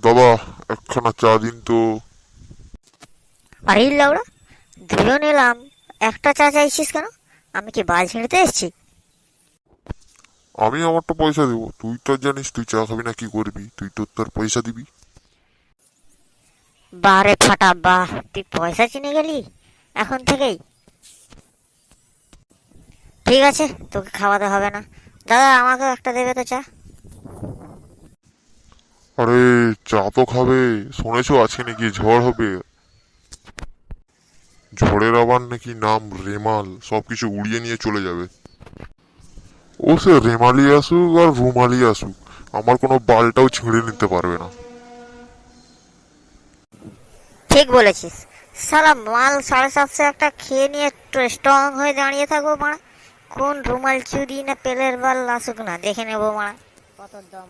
দাদা, একখানা চা দিন তো। আরে লাউড়া, দুজন এলাম, একটা চা চাইছিস কেন? আমি কি বাল ছিঁড়তে এসেছি? আমি আমারটা পয়সা দেবো, তুই তো আর জানিস তুই চা খাবি না, কি করবি? তুই তো তোর পয়সা দিবি। বারে ফাটা বাহ, তুই পয়সা চিনে গেলি এখন থেকেই? ঠিক আছে, তোকে খাওয়াতে হবে না। দাদা, আমাকেও একটা দেবে তো চা। আরে, চা তো খাবে। শুনেছো আজকে নাকি ঝড় হবে। ঝড়ের আবার নাকি নাম রেমাল, সবকিছু উড়িয়ে নিয়ে চলে যাবে। ও সে রেমালি আসুক আর রুমালি আসুক, আমার কোনো বালটাও ছিঁড়ে নিতে পারবে না। ঠিক বলেছিস। সালা মাল 750 একটা খেয়ে নিয়ে স্ট্রং হয়ে দাঁড়িয়ে থাকবো মারা। কোন রুমাল চুরি না পেলের বাল আসুক না, দেখে নেবো মারা কত দম।